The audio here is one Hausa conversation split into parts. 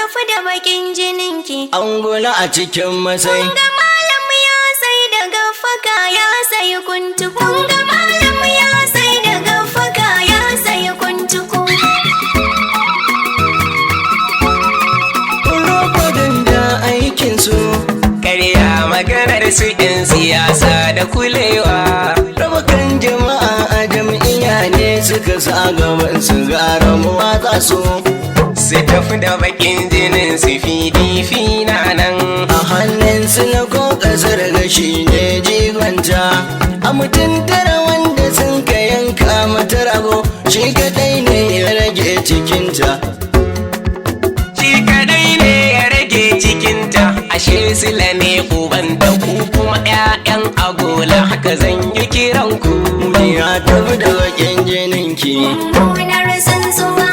tafi da bakin jininki. Angula a cikin masai. Kunga malam ya sai da gafaka ya sayi kuntuku. Kunga malam ya sai da gafaka ya sayi kuntuku. Rokodin da aikinsu ƙarya maganar su 'yan siyasa da kulewa. Raba kan jama'a a jam'iyya ne suka sa gaban su gara mu watsa su. Su tafi da bakin jinin su PDP na nan a hannun su na ko kasar gashi ne jigonta. A mutum tara wanda sun ka yanka mata rago shi kadai ne ya rage cikinta. Cikinta ashe sila ne uban da ku kuma 'ya'yan agola haka zan yi kiran ku. Ya tafi da bakin jininki. Mummunar tsuntsuwa.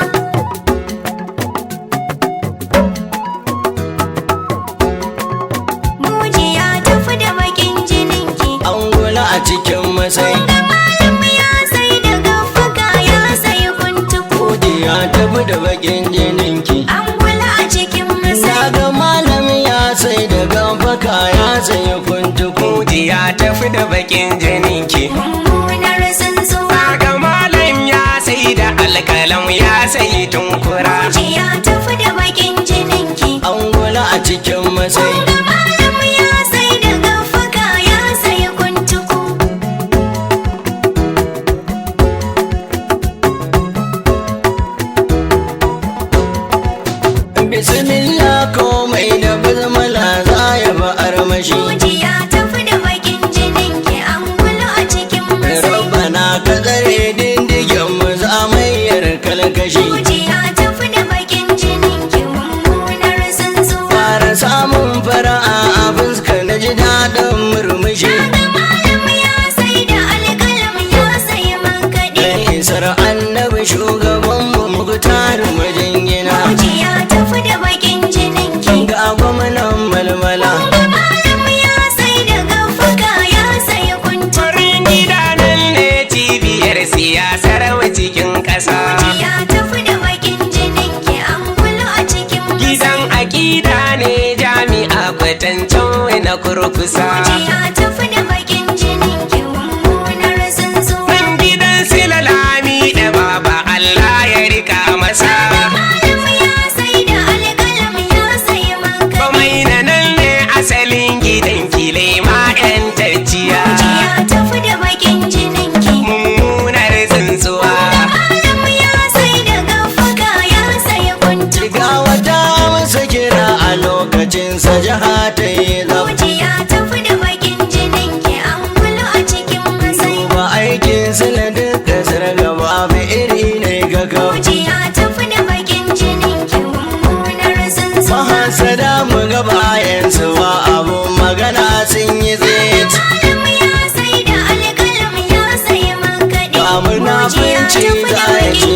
Muji ya tafi da bakin jininki. Angula a cikin masai. Kunga malam ya sai da gafaka ya sayi kuntuku. Ya tafi da bakin jininki. Angula a cikin masai. Naga malam ya sai da gafaka ya sayi kuntuku. Ya tafi da bakin jininki. Mummunar tsuntsuwa. Naga malam ya sai da alkalam ya sayi tunkura. Muji ya tafi da bakin jininki. Angula a cikin masai. Kunga malam ya sai da gafaka ya sayi kuntuku. Bismillah komai da basmala za ya ba armashi. Muji ya tafi da bakin jininki. Angulu a cikin masai. Rabbana ka tsare dindigen mu zamayyar kalkashi. Muji ya tafi da bakin jininki. Mummunar tsuntsuwa. Fara samun fara'a a fuska na ji daɗin murmushi. Naga malam ya sai da alƙalam ya sayi mankaɗi. Dan isar annabi shugabanmu Muktar Majingina. Muji ya tafi da bakin jininki. Ga gwamnan malmala. Malam ya sai da gafaka ya sayi kuntuku. Farin gida nan ne cibiyar siyasar mu cikin ƙasa. Muji ya tafi da bakin jininki. Angulu a cikin masai. Gidan aƙida ne jami'a kwatancin na kurkusa. Muji ya tafi da bakin jininki. Mummunar tsuntsuwa. Nan gidan silalami da baba Allah ya rika masa. Malam ya sai da alƙalam ya sayi mankaɗi. Komai na nan ne asalin gidan kilema 'yan tarjiya. Muji ya tafi da bakin jininki. Mummunar tsuntsuwa. Malam ya sai da gafaka ya sayi kuntuku. Ga wata masa kira a lokacinsa jiha ta yi zab. Muji ya tafi da bakin jininki. Angulu a cikin masai. Ba aikin su na duk kasar gaba bi iri ne ga kau. Muji ya tafi da bakin jininki. Mummunar tsuntsuwa. Mahasada mu ga bayansu ba abun magana sun yi tsit. Malam ya sai da alƙalam ya sayi mankaɗi. Ga munafunci za ya ce